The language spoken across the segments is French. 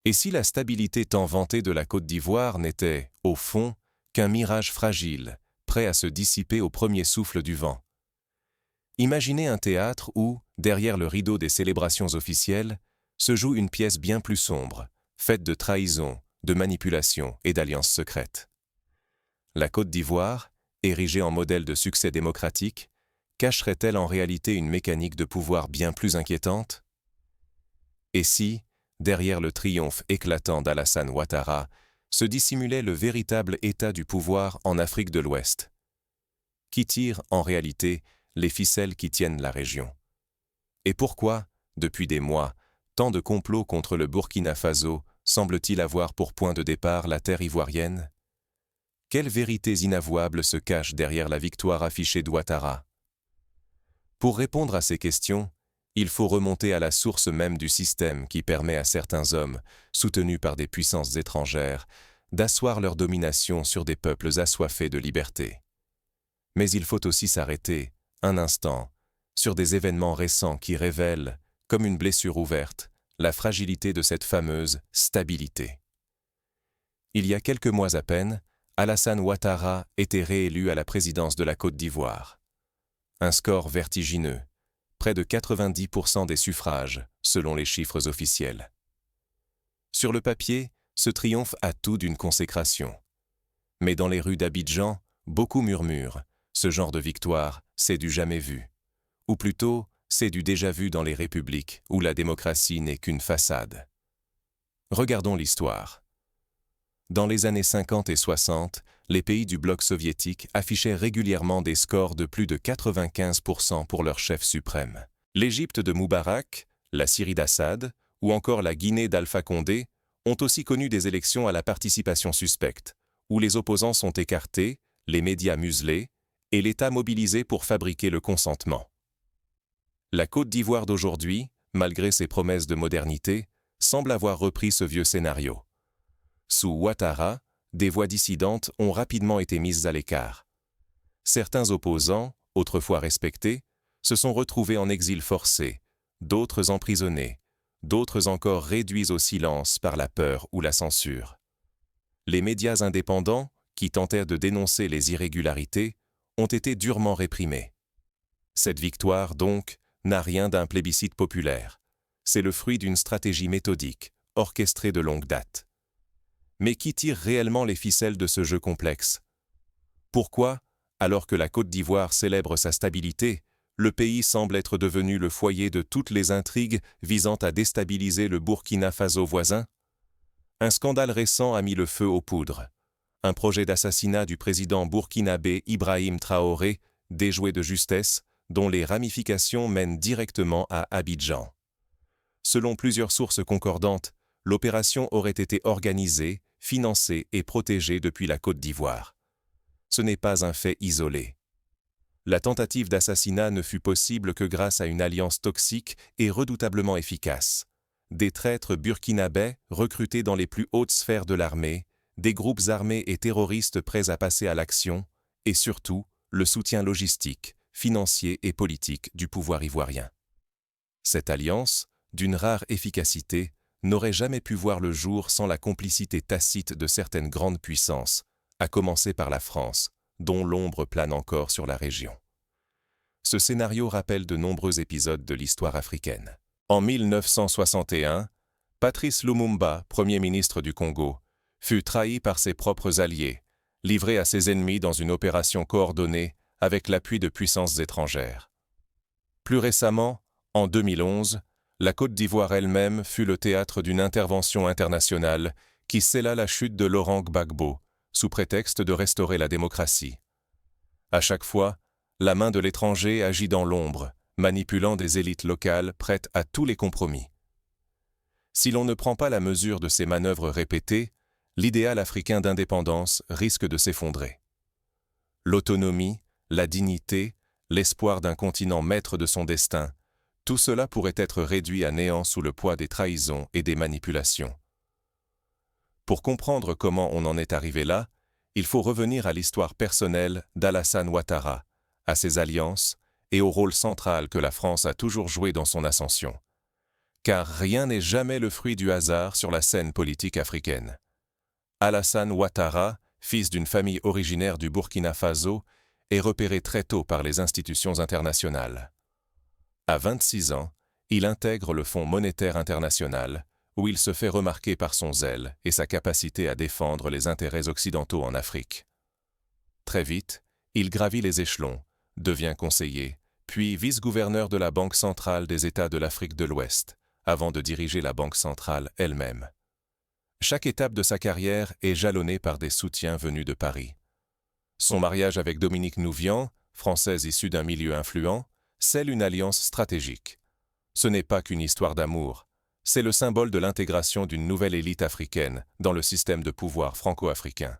Et si la stabilité tant vantée de la Côte d'Ivoire n'était, au fond, qu'un mirage fragile, prêt à se dissiper au premier souffle du vent? Imaginez un théâtre où, derrière le rideau des célébrations officielles, se joue une pièce bien plus sombre, faite de trahison, de manipulation et d'alliances secrètes. La Côte d'Ivoire, érigée en modèle de succès démocratique, cacherait-elle en réalité une mécanique de pouvoir bien plus inquiétante? Et si, derrière le triomphe éclatant d'Alassane Ouattara, se dissimulait le véritable état du pouvoir en Afrique de l'Ouest? Qui tire, en réalité, les ficelles qui tiennent la région? Et pourquoi, depuis des mois, tant de complots contre le Burkina Faso semblent-ils avoir pour point de départ la terre ivoirienne? Quelles vérités inavouables se cachent derrière la victoire affichée d'Ouattara? Pour répondre à ces questions, il faut remonter à la source même du système qui permet à certains hommes, soutenus par des puissances étrangères, d'asseoir leur domination sur des peuples assoiffés de liberté. Mais il faut aussi s'arrêter, un instant, sur des événements récents qui révèlent, comme une blessure ouverte, la fragilité de cette fameuse stabilité. Il y a quelques mois à peine, Alassane Ouattara était réélu à la présidence de la Côte d'Ivoire. Un score vertigineux, près de 90% des suffrages, selon les chiffres officiels. Sur le papier, ce triomphe a tout d'une consécration. Mais dans les rues d'Abidjan, beaucoup murmurent « ce genre de victoire, c'est du jamais vu ». Ou plutôt, c'est du déjà vu dans les républiques où la démocratie n'est qu'une façade. Regardons l'histoire. Dans les années 50 et 60, les pays du bloc soviétique affichaient régulièrement des scores de plus de 95% pour leur chef suprême. L'Égypte de Moubarak, la Syrie d'Assad ou encore la Guinée d'Alpha Condé ont aussi connu des élections à la participation suspecte, où les opposants sont écartés, les médias muselés et l'État mobilisé pour fabriquer le consentement. La Côte d'Ivoire d'aujourd'hui, malgré ses promesses de modernité, semble avoir repris ce vieux scénario. Sous Ouattara, des voix dissidentes ont rapidement été mises à l'écart. Certains opposants, autrefois respectés, se sont retrouvés en exil forcé, d'autres emprisonnés, d'autres encore réduits au silence par la peur ou la censure. Les médias indépendants, qui tentèrent de dénoncer les irrégularités, ont été durement réprimés. Cette victoire, donc, n'a rien d'un plébiscite populaire. C'est le fruit d'une stratégie méthodique, orchestrée de longue date. Mais qui tire réellement les ficelles de ce jeu complexe? Pourquoi, alors que la Côte d'Ivoire célèbre sa stabilité, le pays semble être devenu le foyer de toutes les intrigues visant à déstabiliser le Burkina Faso voisin? Un scandale récent a mis le feu aux poudres. Un projet d'assassinat du président burkinabé Ibrahim Traoré, déjoué de justesse, dont les ramifications mènent directement à Abidjan. Selon plusieurs sources concordantes, l'opération aurait été organisée, financée et protégée depuis la Côte d'Ivoire. Ce n'est pas un fait isolé. La tentative d'assassinat ne fut possible que grâce à une alliance toxique et redoutablement efficace. Des traîtres burkinabés recrutés dans les plus hautes sphères de l'armée, des groupes armés et terroristes prêts à passer à l'action, et surtout, le soutien logistique, financier et politique du pouvoir ivoirien. Cette alliance, d'une rare efficacité, n'aurait jamais pu voir le jour sans la complicité tacite de certaines grandes puissances, à commencer par la France, dont l'ombre plane encore sur la région. Ce scénario rappelle de nombreux épisodes de l'histoire africaine. En 1961, Patrice Lumumba, Premier ministre du Congo, fut trahi par ses propres alliés, livré à ses ennemis dans une opération coordonnée avec l'appui de puissances étrangères. Plus récemment, en 2011, la Côte d'Ivoire elle-même fut le théâtre d'une intervention internationale qui scella la chute de Laurent Gbagbo, sous prétexte de restaurer la démocratie. À chaque fois, la main de l'étranger agit dans l'ombre, manipulant des élites locales prêtes à tous les compromis. Si l'on ne prend pas la mesure de ces manœuvres répétées, l'idéal africain d'indépendance risque de s'effondrer. L'autonomie, la dignité, l'espoir d'un continent maître de son destin, tout cela pourrait être réduit à néant sous le poids des trahisons et des manipulations. Pour comprendre comment on en est arrivé là, il faut revenir à l'histoire personnelle d'Alassane Ouattara, à ses alliances et au rôle central que la France a toujours joué dans son ascension. car rien n'est jamais le fruit du hasard sur la scène politique africaine. Alassane Ouattara, fils d'une famille originaire du Burkina Faso, est repéré très tôt par les institutions internationales. À 26 ans, il intègre le Fonds monétaire international, où il se fait remarquer par son zèle et sa capacité à défendre les intérêts occidentaux en Afrique. Très vite, il gravit les échelons, devient conseiller, puis vice-gouverneur de la Banque centrale des États de l'Afrique de l'Ouest, avant de diriger la Banque centrale elle-même. Chaque étape de sa carrière est jalonnée par des soutiens venus de Paris. Son mariage avec Dominique Nouvian, française issue d'un milieu influent, scelle une alliance stratégique. Ce n'est pas qu'une histoire d'amour, c'est le symbole de l'intégration d'une nouvelle élite africaine dans le système de pouvoir franco-africain.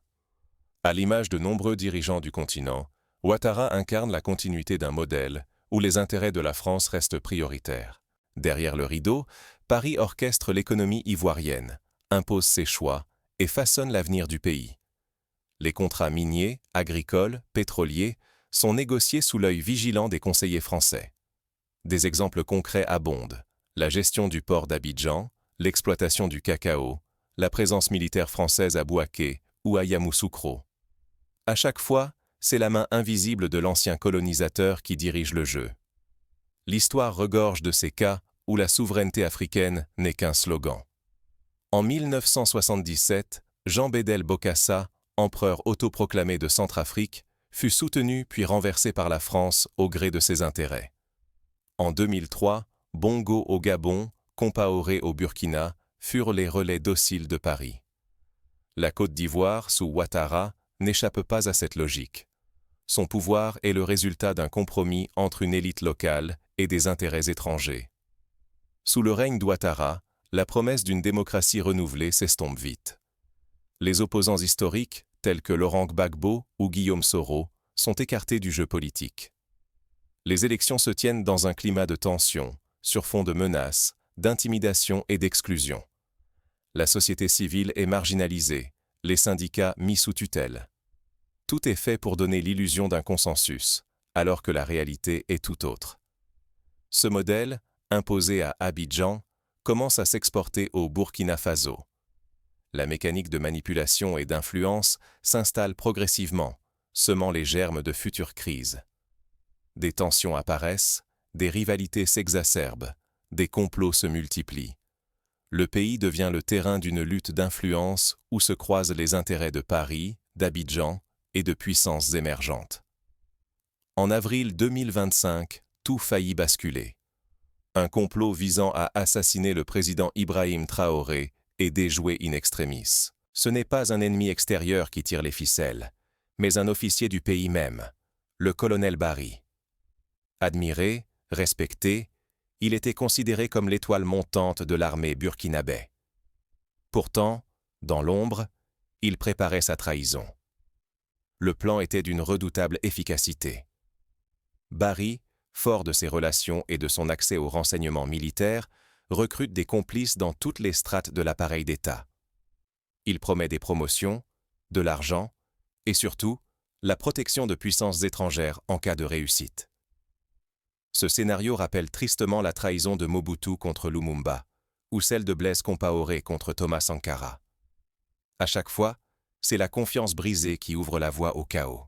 À l'image de nombreux dirigeants du continent, Ouattara incarne la continuité d'un modèle où les intérêts de la France restent prioritaires. Derrière le rideau, Paris orchestre l'économie ivoirienne, impose ses choix et façonne l'avenir du pays. Les contrats miniers, agricoles, pétroliers sont négociés sous l'œil vigilant des conseillers français. Des exemples concrets abondent: la gestion du port d'Abidjan, l'exploitation du cacao, la présence militaire française à Bouaké ou à Yamoussoukro. À chaque fois, c'est la main invisible de l'ancien colonisateur qui dirige le jeu. L'histoire regorge de ces cas où la souveraineté africaine n'est qu'un slogan. En 1977, Jean Bédel Bokassa, empereur autoproclamé de Centrafrique, fut soutenu puis renversé par la France au gré de ses intérêts. En 2003, Bongo au Gabon, Compaoré au Burkina furent les relais dociles de Paris. La Côte d'Ivoire, sous Ouattara, n'échappe pas à cette logique. Son pouvoir est le résultat d'un compromis entre une élite locale et des intérêts étrangers. Sous le règne d'Ouattara, la promesse d'une démocratie renouvelée s'estompe vite. Les opposants historiques, tels que Laurent Gbagbo ou Guillaume Soro, sont écartés du jeu politique. Les élections se tiennent dans un climat de tension, sur fond de menaces, d'intimidation et d'exclusion. La société civile est marginalisée, les syndicats mis sous tutelle. Tout est fait pour donner l'illusion d'un consensus, alors que la réalité est tout autre. Ce modèle, imposé à Abidjan, commence à s'exporter au Burkina Faso. La mécanique de manipulation et d'influence s'installe progressivement, semant les germes de futures crises. Des tensions apparaissent, des rivalités s'exacerbent, des complots se multiplient. Le pays devient le terrain d'une lutte d'influence où se croisent les intérêts de Paris, d'Abidjan et de puissances émergentes. En avril 2025, tout faillit basculer. Un complot visant à assassiner le président Ibrahim Traoré est déjoué in extremis. Ce n'est pas un ennemi extérieur qui tire les ficelles, mais un officier du pays même, le colonel Barry. Admiré, respecté, il était considéré comme l'étoile montante de l'armée burkinabé. Pourtant, dans l'ombre, il préparait sa trahison. Le plan était d'une redoutable efficacité. Barry, fort de ses relations et de son accès aux renseignements militaires, recrute des complices dans toutes les strates de l'appareil d'État. Il promet des promotions, de l'argent et surtout, la protection de puissances étrangères en cas de réussite. Ce scénario rappelle tristement la trahison de Mobutu contre Lumumba, ou celle de Blaise Compaoré contre Thomas Sankara. À chaque fois, c'est la confiance brisée qui ouvre la voie au chaos.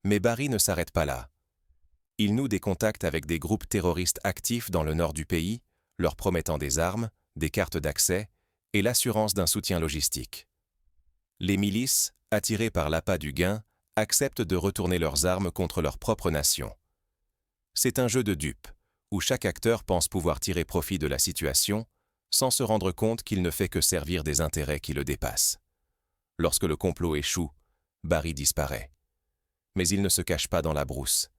Mais Barry ne s'arrête pas là. Il noue des contacts avec des groupes terroristes actifs dans le nord du pays, leur promettant des armes, des cartes d'accès et l'assurance d'un soutien logistique. Les milices, attirées par l'appât du gain, acceptent de retourner leurs armes contre leur propre nation. C'est un jeu de dupes, où chaque acteur pense pouvoir tirer profit de la situation, sans se rendre compte qu'il ne fait que servir des intérêts qui le dépassent. Lorsque le complot échoue, Barry disparaît. Mais il ne se cache pas dans la brousse.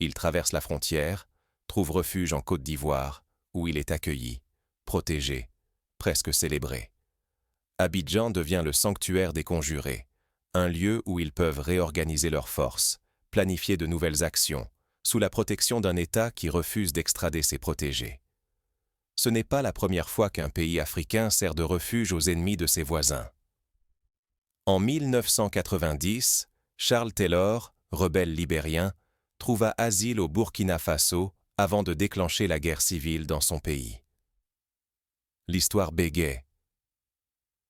Il traverse la frontière, trouve refuge en Côte d'Ivoire, où il est accueilli, protégé, presque célébré. Abidjan devient le sanctuaire des conjurés, un lieu où ils peuvent réorganiser leurs forces, planifier de nouvelles actions, sous la protection d'un État qui refuse d'extrader ses protégés. Ce n'est pas la première fois qu'un pays africain sert de refuge aux ennemis de ses voisins. En 1990, Charles Taylor, rebelle libérien, trouva asile au Burkina Faso avant de déclencher la guerre civile dans son pays. L'histoire bégaie.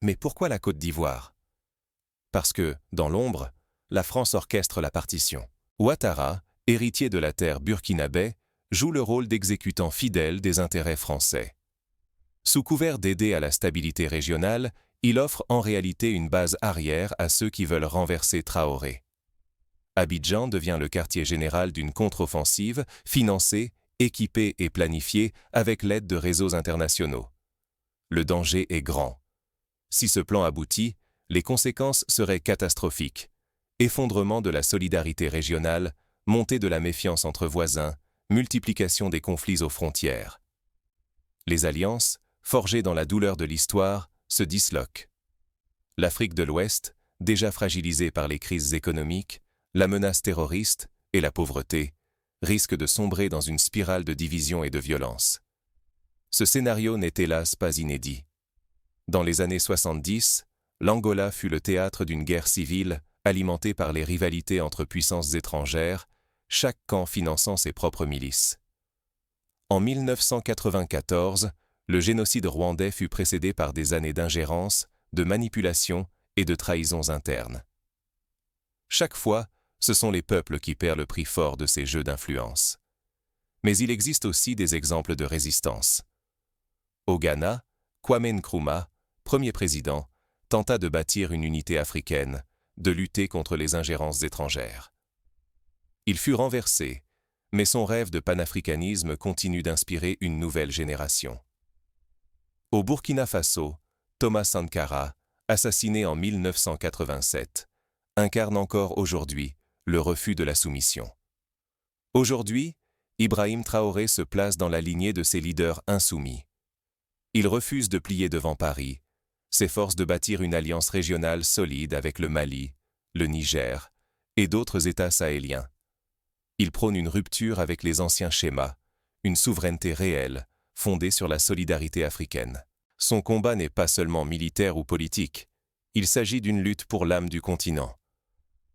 Mais pourquoi la Côte d'Ivoire? Parce que, dans l'ombre, la France orchestre la partition. Ouattara, héritier de la terre burkinabé, joue le rôle d'exécutant fidèle des intérêts français. Sous couvert d'aider à la stabilité régionale, il offre en réalité une base arrière à ceux qui veulent renverser Traoré. Abidjan devient le quartier général d'une contre-offensive financée, équipée et planifiée avec l'aide de réseaux internationaux. Le danger est grand. Si ce plan aboutit, les conséquences seraient catastrophiques. Effondrement de la solidarité régionale, montée de la méfiance entre voisins, multiplication des conflits aux frontières. Les alliances, forgées dans la douleur de l'histoire, se disloquent. L'Afrique de l'Ouest, déjà fragilisée par les crises économiques, la menace terroriste et la pauvreté, risque de sombrer dans une spirale de division et de violence. Ce scénario n'est hélas pas inédit. Dans les années 70, l'Angola fut le théâtre d'une guerre civile alimentée par les rivalités entre puissances étrangères, chaque camp finançant ses propres milices. En 1994, le génocide rwandais fut précédé par des années d'ingérence, de manipulation et de trahisons internes. Chaque fois, ce sont les peuples qui paient le prix fort de ces jeux d'influence. Mais il existe aussi des exemples de résistance. Au Ghana, Kwame Nkrumah, premier président, tenta de bâtir une unité africaine, de lutter contre les ingérences étrangères. Il fut renversé, mais son rêve de panafricanisme continue d'inspirer une nouvelle génération. Au Burkina Faso, Thomas Sankara, assassiné en 1987, incarne encore aujourd'hui le refus de la soumission. Aujourd'hui, Ibrahim Traoré se place dans la lignée de ces leaders insoumis. Il refuse de plier devant Paris, s'efforce de bâtir une alliance régionale solide avec le Mali, le Niger et d'autres États sahéliens. Il prône une rupture avec les anciens schémas, une souveraineté réelle, fondée sur la solidarité africaine. Son combat n'est pas seulement militaire ou politique, il s'agit d'une lutte pour l'âme du continent.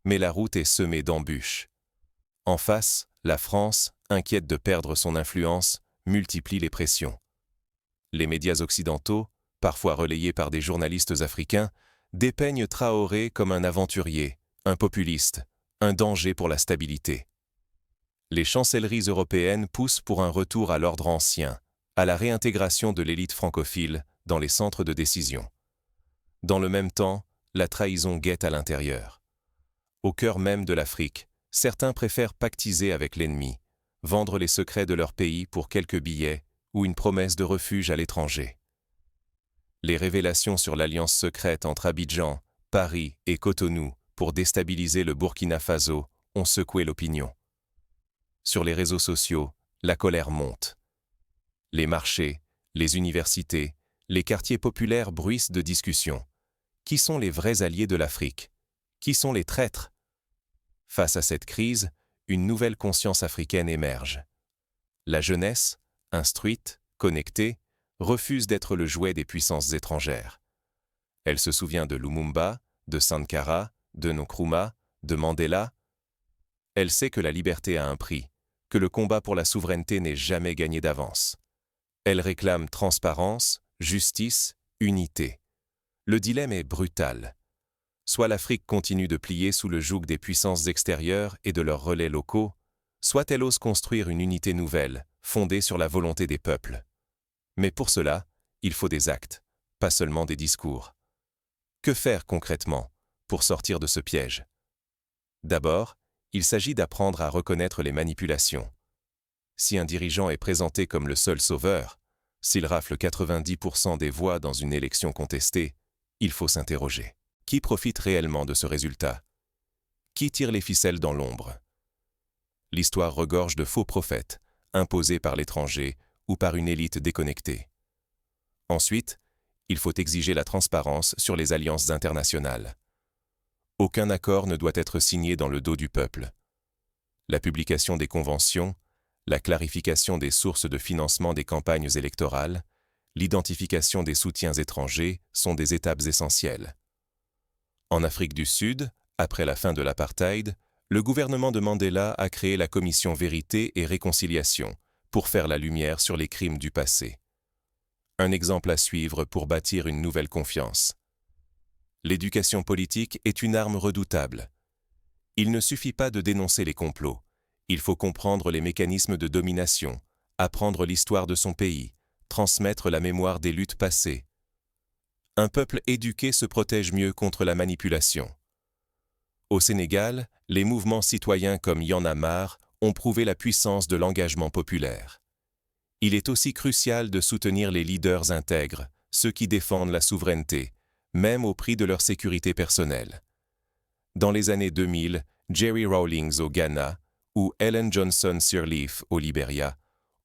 Mais la route est semée d'embûches. En face, la France, inquiète de perdre son influence, multiplie les pressions. Les médias occidentaux, parfois relayés par des journalistes africains, dépeignent Traoré comme un aventurier, un populiste, un danger pour la stabilité. Les chancelleries européennes poussent pour un retour à l'ordre ancien, à la réintégration de l'élite francophile dans les centres de décision. Dans le même temps, la trahison guette à l'intérieur. Au cœur même de l'Afrique, certains préfèrent pactiser avec l'ennemi, vendre les secrets de leur pays pour quelques billets ou une promesse de refuge à l'étranger. Les révélations sur l'alliance secrète entre Abidjan, Paris et Cotonou pour déstabiliser le Burkina Faso ont secoué l'opinion. Sur les réseaux sociaux, la colère monte. Les marchés, les universités, les quartiers populaires bruissent de discussions. Qui sont les vrais alliés de l'Afrique? Qui sont les traîtres? Face à cette crise, une nouvelle conscience africaine émerge. La jeunesse, instruite, connectée, refuse d'être le jouet des puissances étrangères. Elle se souvient de Lumumba, de Sankara, de Nkrumah, de Mandela. Elle sait que la liberté a un prix, que le combat pour la souveraineté n'est jamais gagné d'avance. Elle réclame transparence, justice, unité. Le dilemme est brutal. Soit l'Afrique continue de plier sous le joug des puissances extérieures et de leurs relais locaux, soit elle ose construire une unité nouvelle, fondée sur la volonté des peuples. Mais pour cela, il faut des actes, pas seulement des discours. Que faire concrètement pour sortir de ce piège? D'abord, il s'agit d'apprendre à reconnaître les manipulations. Si un dirigeant est présenté comme le seul sauveur, s'il rafle 90% des voix dans une élection contestée, il faut s'interroger. Qui profite réellement de ce résultat? Qui tire les ficelles dans l'ombre? L'histoire regorge de faux prophètes, imposés par l'étranger ou par une élite déconnectée. Ensuite, il faut exiger la transparence sur les alliances internationales. Aucun accord ne doit être signé dans le dos du peuple. La publication des conventions, la clarification des sources de financement des campagnes électorales, l'identification des soutiens étrangers sont des étapes essentielles. En Afrique du Sud, après la fin de l'apartheid, le gouvernement de Mandela a créé la commission Vérité et Réconciliation pour faire la lumière sur les crimes du passé. un exemple à suivre pour bâtir une nouvelle confiance. L'éducation politique est une arme redoutable. Il ne suffit pas de dénoncer les complots. Il faut comprendre les mécanismes de domination, apprendre l'histoire de son pays, transmettre la mémoire des luttes passées. Un peuple éduqué se protège mieux contre la manipulation. Au Sénégal, les mouvements citoyens comme Y en a marre ont prouvé la puissance de l'engagement populaire. Il est aussi crucial de soutenir les leaders intègres, ceux qui défendent la souveraineté, même au prix de leur sécurité personnelle. Dans les années 2000, Jerry Rawlings au Ghana ou Ellen Johnson Sirleaf au Libéria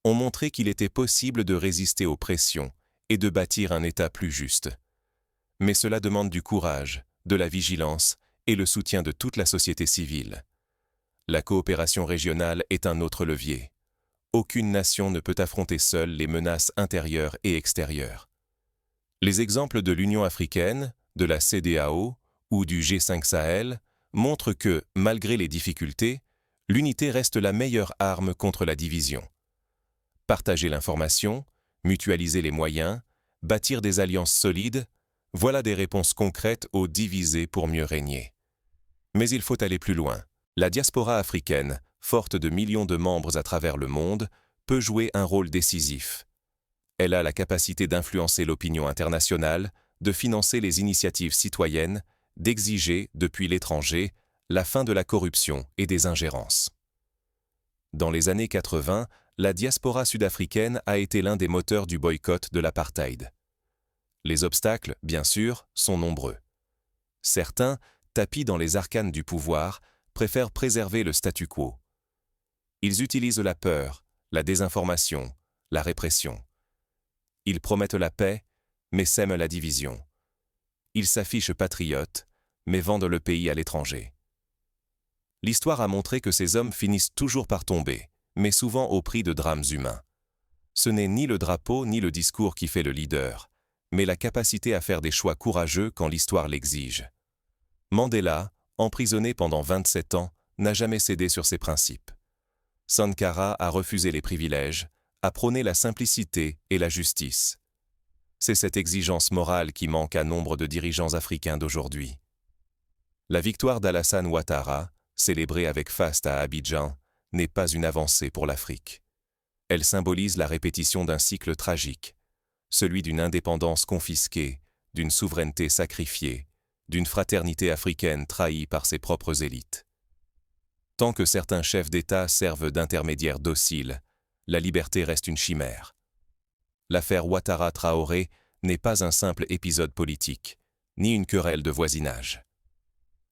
ont montré qu'il était possible de résister aux pressions et de bâtir un État plus juste. Mais cela demande du courage, de la vigilance et le soutien de toute la société civile. La coopération régionale est un autre levier. Aucune nation ne peut affronter seule les menaces intérieures et extérieures. Les exemples de l'Union africaine, de la CEDEAO ou du G5 Sahel montrent que, malgré les difficultés, l'unité reste la meilleure arme contre la division. Partager l'information, mutualiser les moyens, bâtir des alliances solides, voilà des réponses concrètes au diviser pour mieux régner. Mais il faut aller plus loin. La diaspora africaine, forte de millions de membres à travers le monde, peut jouer un rôle décisif. Elle a la capacité d'influencer l'opinion internationale, de financer les initiatives citoyennes, d'exiger, depuis l'étranger, la fin de la corruption et des ingérences. Dans les années 80, la diaspora sud-africaine a été l'un des moteurs du boycott de l'apartheid. Les obstacles, bien sûr, sont nombreux. Certains, tapis dans les arcanes du pouvoir, préfèrent préserver le statu quo. Ils utilisent la peur, la désinformation, la répression. Ils promettent la paix, mais sèment la division. Ils s'affichent patriotes, mais vendent le pays à l'étranger. L'histoire a montré que ces hommes finissent toujours par tomber, mais souvent au prix de drames humains. Ce n'est ni le drapeau ni le discours qui fait le leader, mais la capacité à faire des choix courageux quand l'histoire l'exige. Mandela, emprisonné pendant 27 ans, n'a jamais cédé sur ses principes. Sankara a refusé les privilèges, a prôné la simplicité et la justice. C'est cette exigence morale qui manque à nombre de dirigeants africains d'aujourd'hui. La victoire d'Alassane Ouattara, célébrée avec faste à Abidjan, n'est pas une avancée pour l'Afrique. Elle symbolise la répétition d'un cycle tragique, celui d'une indépendance confisquée, d'une souveraineté sacrifiée, d'une fraternité africaine trahie par ses propres élites. Tant que certains chefs d'État servent d'intermédiaires dociles, la liberté reste une chimère. L'affaire Ouattara-Traoré n'est pas un simple épisode politique, ni une querelle de voisinage.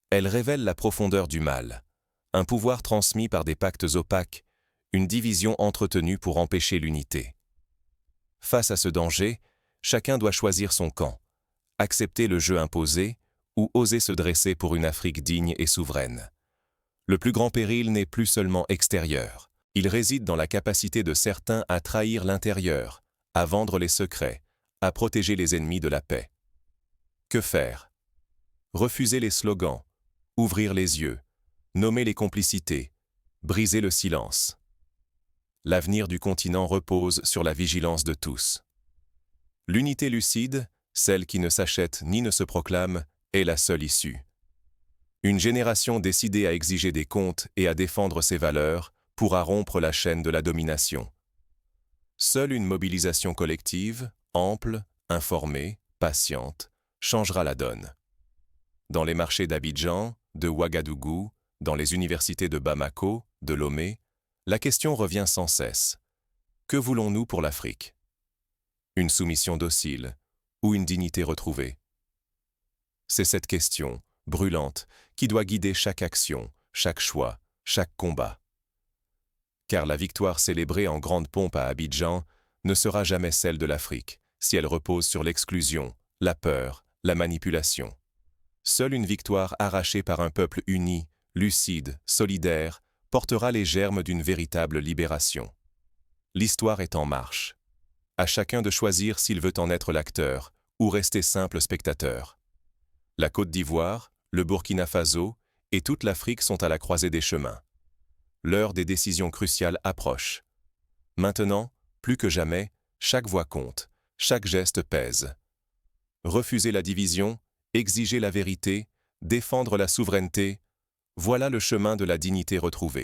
Elle révèle la profondeur du mal, un pouvoir transmis par des pactes opaques, une division entretenue pour empêcher l'unité. Face à ce danger, chacun doit choisir son camp, accepter le jeu imposé ou oser se dresser pour une Afrique digne et souveraine. Le plus grand péril n'est plus seulement extérieur, il réside dans la capacité de certains à trahir l'intérieur, à vendre les secrets, à protéger les ennemis de la paix. Que faire? Refuser les slogans, ouvrir les yeux, nommer les complicités, briser le silence. L'avenir du continent repose sur la vigilance de tous. L'unité lucide, celle qui ne s'achète ni ne se proclame, est la seule issue. Une génération décidée à exiger des comptes et à défendre ses valeurs pourra rompre la chaîne de la domination. Seule une mobilisation collective, ample, informée, patiente, changera la donne. Dans les marchés d'Abidjan, de Ouagadougou, dans les universités de Bamako, de Lomé, la question revient sans cesse. Que voulons-nous pour l'Afrique? Une soumission docile ou une dignité retrouvée? C'est cette question, brûlante, qui doit guider chaque action, chaque choix, chaque combat. Car la victoire célébrée en grande pompe à Abidjan ne sera jamais celle de l'Afrique, si elle repose sur l'exclusion, la peur, la manipulation. Seule une victoire arrachée par un peuple uni, lucide, solidaire, portera les germes d'une véritable libération. L'histoire est en marche. À chacun de choisir s'il veut en être l'acteur ou rester simple spectateur. La Côte d'Ivoire, le Burkina Faso et toute l'Afrique sont à la croisée des chemins. L'heure des décisions cruciales approche. Maintenant, plus que jamais, chaque voix compte, chaque geste pèse. Refuser la division, exiger la vérité, défendre la souveraineté, voilà le chemin de la dignité retrouvée.